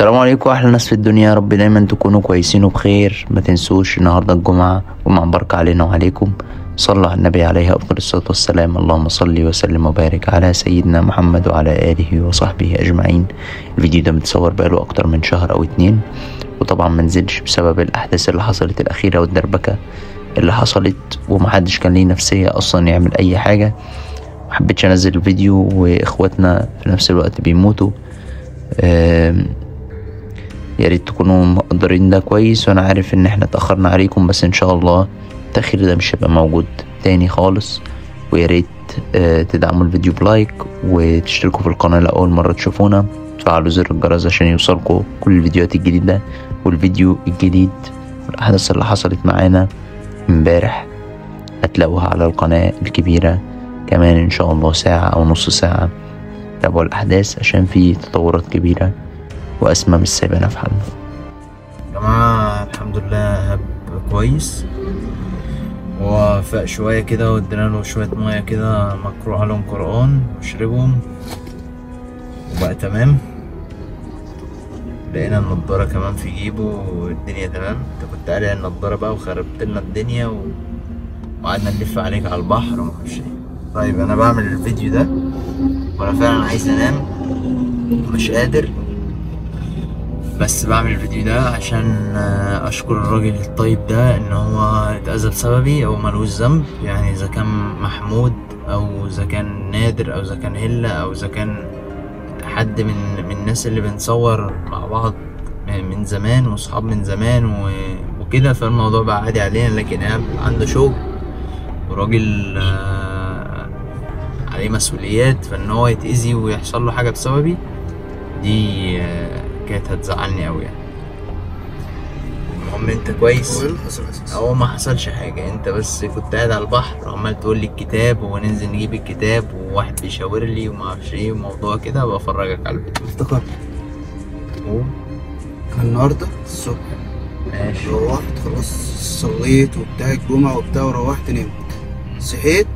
السلام عليكم احلى ناس في الدنيا، يا رب دايما تكونوا كويسين وبخير. ما تنسوش النهارده الجمعه مباركه علينا وعليكم. صلوا على النبي عليه افضل الصلاه والسلام. اللهم صل وسلم وبارك على سيدنا محمد وعلى اله وصحبه اجمعين. الفيديو ده متصور بقاله اكتر من شهر او 2، وطبعا منزلش بسبب الاحداث اللي حصلت الاخيره والدربكه اللي حصلت، ومحدش كان ليه نفسيه اصلا يعمل اي حاجه. محبتش انزل الفيديو واخواتنا في نفس الوقت بيموتوا. يا ريت تكونوا مقدرين ده كويس، وانا عارف ان احنا اتاخرنا عليكم، بس ان شاء الله التاخير ده مش هيبقى موجود تاني خالص. ويا ريت تدعموا الفيديو بلايك وتشتركوا في القناه لاول مره تشوفونا، تفعلوا زر الجرس عشان يوصلكوا كل الفيديوهات الجديده. والفيديو الجديد والاحداث اللي حصلت معانا امبارح هتلاقوها على القناه الكبيره كمان ان شاء الله ساعه او نص ساعه. تابعوا الاحداث عشان في تطورات كبيره واسماء مش سايبانا في حالنا. يا جماعة الحمد لله هب كويس، وفاق شوية كده وادينا له شوية مية كده مقروء عليهم قرآن وشربهم وبقى تمام. لقينا النضارة كمان في جيبه والدنيا تمام. انت كنت قاري النضارة بقى وخربت لنا الدنيا وقعدنا نلف عليك على البحر ومعرفش ايه. طيب انا بعمل الفيديو ده وانا فعلا عايز انام ومش قادر، بس بعمل الفيديو ده عشان اشكر الراجل الطيب ده ان هو اتأذى بسببي او ملوش ذنب. يعني اذا كان محمود او اذا كان نادر او اذا كان هلة او اذا كان حد من الناس اللي بنصور مع بعض من زمان واصحاب من زمان وكده، فالموضوع بقى عادي علينا. لكن عنده شغل وراجل عليه مسؤوليات، فان هو يتأذي ويحصل له حاجة بسببي دي كانت هتزعلني اوي يعني. المهم انت كويس؟ هو ما حصلش حاجة، انت بس كنت قاعد على البحر وعمال تقول لي الكتاب وننزل نجيب الكتاب وواحد بيشاور لي وما اعرفش ايه وموضوع كده. بفرجك على الفيديو. افتكرت كان النهارده الصبح. ماشي. روحت خلاص صليت وبتاع الجمعة وبتاع وروحت نمت. صحيت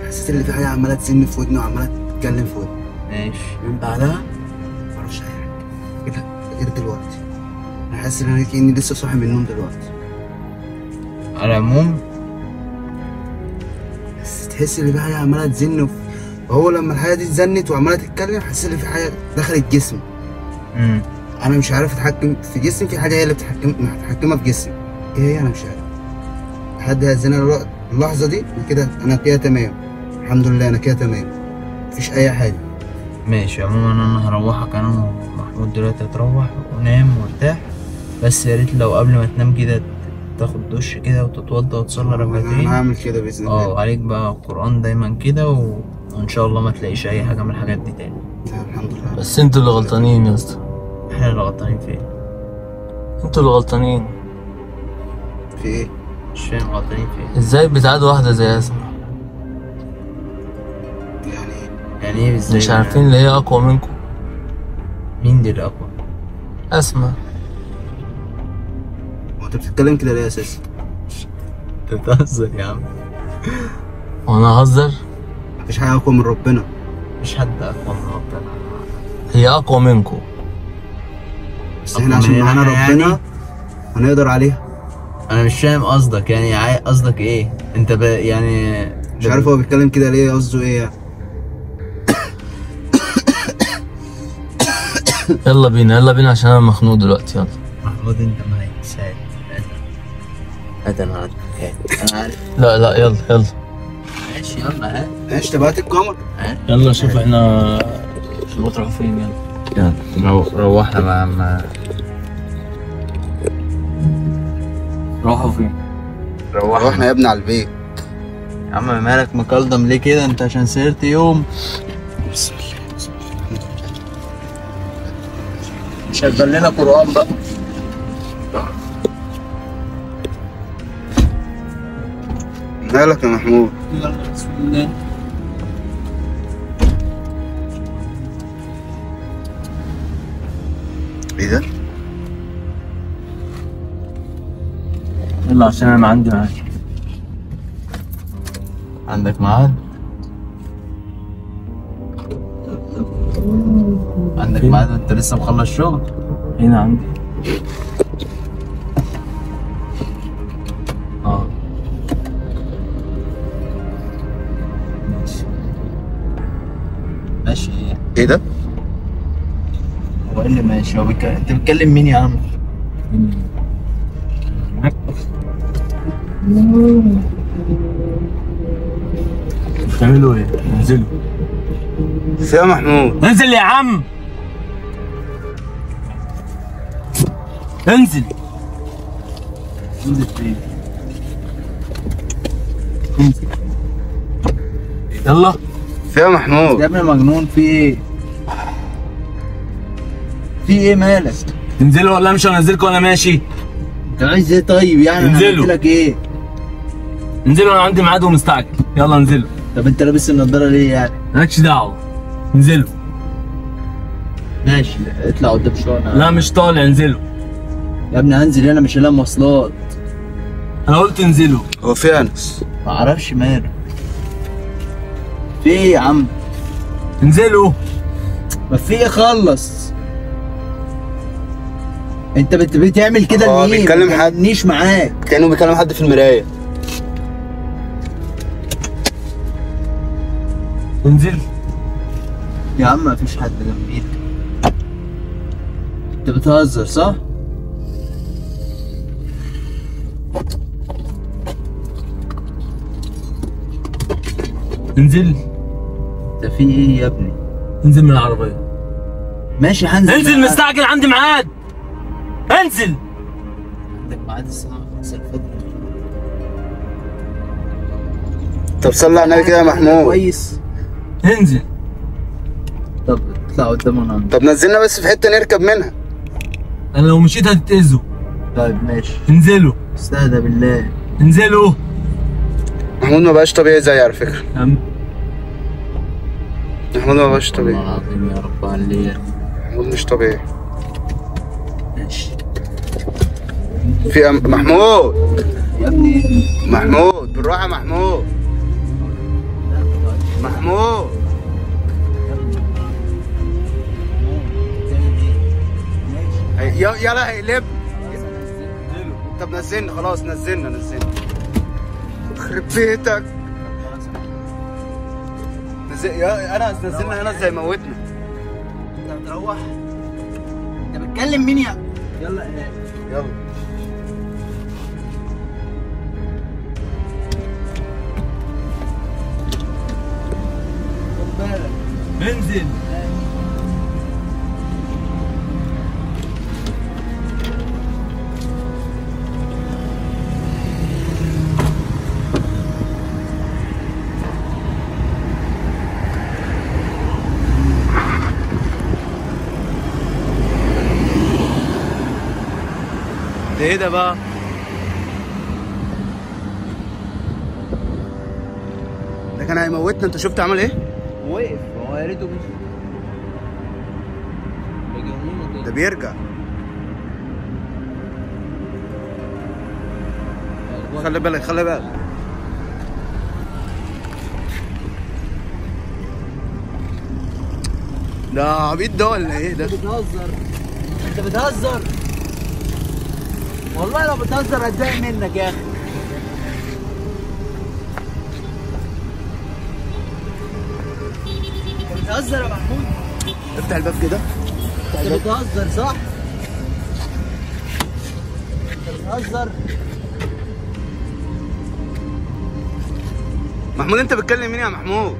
حسيت ان في حاجة عمالة تسن في ودني وعمالة تتكلم في ودني. ماشي. من بعدها معرفش اي حاجة كده غير دلوقتي. انا حاسس ان انا كأني لسه صاحي من النوم دلوقتي. على العموم بس تحس ان في حاجة عمالة تزن وهو لما الحاجة دي اتزنت وعمالة تتكلم حسيت ان في حاجة دخلت جسمي. انا مش عارف اتحكم في جسمي، في حاجة هي اللي متحكمة في جسمي. ايه هي؟ انا مش عارف. لحد هذه اللحظة دي كده انا كده تمام، الحمد لله انا كده تمام، مفيش اي حاجة. ماشي. عموما انا هروحك انا ومحمود دلوقتي، هتروح ونام وارتاح. بس يا ريت لو قبل ما تنام كده تاخد دش كده وتتوضى وتصلي ركعتين. انا هعمل كده باذن الله. عليك بقى القرآن دايما كده وان شاء الله ما تلاقيش اي حاجة من الحاجات دي تاني. الحمد لله. بس انتوا اللي غلطانين يا اسطى. احنا اللي غلطانين في ايه؟ انتوا اللي غلطانين. في ايه؟ مش فاهم غلطانين في ايه؟ ازاي بتعادوا واحدة زي اسماء؟ يعني ايه ازاي؟ مش عارفين اللي هي اقوى منكم؟ مين دي الاقوى؟ اسماء. هو انت بتتكلم كده ليه اساسا؟ انت بتهزر يا عم. وانا هزر؟ مفيش حاجة اقوى من ربنا. مفيش حد اقوى من ربنا. هي اقوى منكم، بس احنا عشان معانا ربنا يعني هنقدر عليها. انا مش فاهم قصدك، يعني قصدك ايه؟ انت يعني مش عارف هو بيتكلم كده ليه، قصده ايه يعني. يلا بينا عشان انا مخنوق دلوقتي. يلا محمود انت معايا ساعد. انا عارف. لا يلا ماشي يلا. ماشي تبعت القمر. يلا شوف احنا شو بتروحوا فين. يلا روحنا مع روحوا فين؟ روحنا يا ابني على البيت. يا عم مالك مكلضم ليه كده؟ انت عشان سهرت يوم. بسم الله. شغل لنا قرآن بقى. مالك يا محمود؟ يلا بسم الله. ايه ده؟ يلا عشان انا عندي معاك. عندك ميعاد؟ عندك ميعاد وانت لسه مخلص شغل؟ هنا عندي. ماشي. ايه ده؟ هو ايه اللي ماشي؟ هو انت بتكلم مين يا عم؟ بتعملوا ايه؟ انزلوا. يا محمود انزل يا عم. انزل. انزل فين؟ انزل. يلا. يا محمود يا ابني مجنون، في ايه؟ في ايه مالك؟ انزلوا ولا امشي وانزلكم وانا ماشي؟ انت عايز ايه طيب يعني؟ انا انزلوا. قلت لك ايه؟ انزلوا، انا عندي ميعاد ومستعجل. يلا انزلوا. طب انت لابس النضاره ليه يعني؟ مالكش دعوه. انزلوا. ماشي اطلع قدام شويه. لا مش طالع، انزلوا. يا ابني هنزل هنا، مش هلاقي مواصلات. انا قلت انزلوا. هو في انس؟ ما اعرفش ماله. في ايه يا عم؟ انزلوا. ما في ايه، خلص. انت بتعمل كده هو لمين؟ بيتكلم ما حد. تكلمنيش معاك. كانه بيكلم حد في المرايه. انزل. يا عم ما فيش حد جنبيك. انت بتهزر صح؟ انزل. انت في ايه يا ابني؟ انزل من العربيه. ماشي هنزل. انزل معاك. مستعجل، عندي ميعاد. انزل. عندك ميعاد الساعة 5 الفجر. طب صلي على النبي كده يا محمود. كويس. انزل. طب اطلع قدام وانا. طب نزلنا بس في حته نركب منها. انا لو مشيت هتتأذوا. طيب ماشي. انزلوا. استهدى بالله. انزلوا. محمود ما بقاش طبيعي زي على فكره. محمود ما بقاش والله طبيعي. العظيم يا رب عليك. محمود مش طبيعي. ماشي. في محمود. يا ابني محمود بالراحه يا محمود. محمود يلا هيقلب. طب نزلنا خلاص، نزلنا يخرب بيتك. يا انا نزلنا هنا ازاي موتنا. انت بتروح؟ انت بتكلم مين يا؟ يلا يلا خد بالك. انزل. ده ايه ده بقى؟ ده كان هيموتنا. انت شفت عمل ايه؟ وقف. هو يا ريته مش ده بيرجع. خلي بالك خلي بالك. ده عبيط ده ولا ايه ده؟ انت بتهزر. انت بتهزر. والله لو بتهزر هتضايق منك يا اخي. انت بتهزر يا محمود. افتح الباب كده. انت بتهزر صح؟ انت بتهزر. محمود انت بتكلم مين يا محمود؟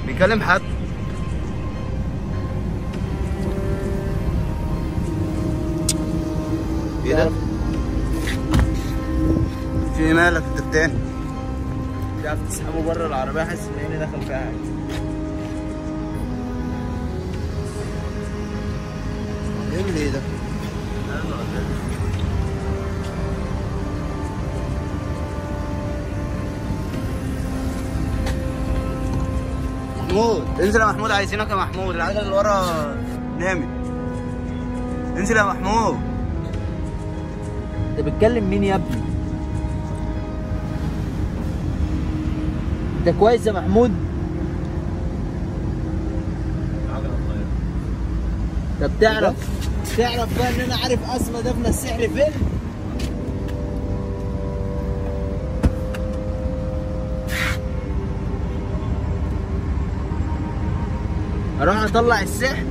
بيكلم حد. ايه ده؟ في ايه مالك انت التاني؟ مش عارف تسحبه بره العربيه، حاسس ان عيني دخل فيها حاجه. بيعمل ايه ده؟ محمود انزل يا محمود، عايزينك يا محمود. العجله اللي ورا نامت. انزل يا محمود. انت بتكلم مين يا ابني؟ انت كويس يا محمود؟ طب تعرف بقى ان انا عارف اسمى دفن السحر فين؟ اروح اطلع السحر.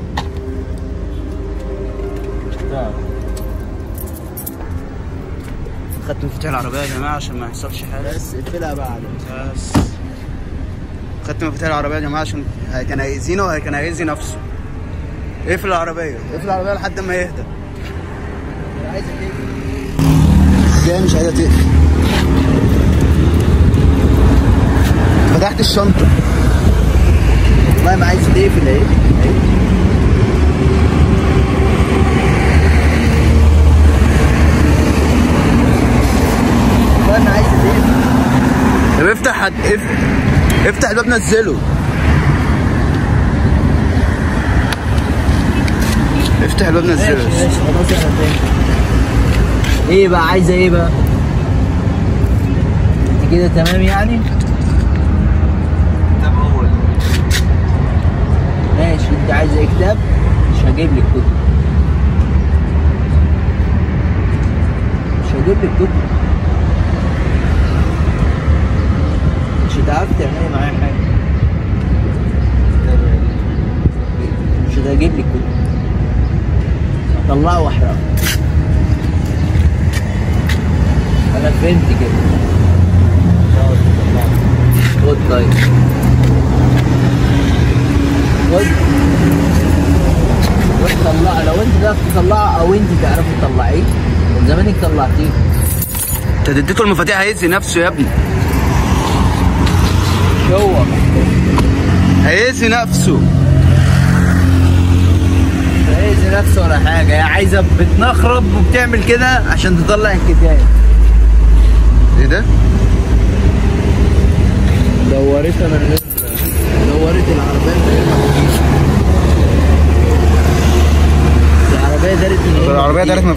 خدت مفاتيح العربية يا جماعة عشان ما يحصلش حاجة. بس اقفلها بعد. بس خدت مفاتيح العربية يا جماعة عشان كان هيأذينا وكان هيأذي نفسه. اقفل العربية لحد ما يهدى. عايزة تقفل. ازاي مش عايزة تقفل؟ فتحت الشنطة. والله ما عايزة تقفل اهي. والله ما عايزة تقفل. طب افتح الباب نزله. افتح الباب نزله. ماشي خلاص احنا فين. ايه بقى عايزة ايه بقى؟ انت كده تمام يعني؟ طب هو ماشي. انت عايزة ايه كتاب؟ مش هجيب لك كتب. مش هتعرفي تعملي معايا حاجة. مش هجيب لك كتب. هطلعه واحرقه. انا فهمت كده. خد طيب. خد طلعها. لو انت تعرف تطلعها او انت تعرفي تطلعيه من زمانك طلعتيه. انت اديته المفاتيح هيأذي نفسه يا ابني. مش هو هيأذي نفسه. مش هيأذي نفسه ولا حاجة. هي عايزة بتنخرب وبتعمل كده عشان تطلع الكتاب. ايه ده؟ دورتها من غير دورت العربية دارت من غير العربية دارت من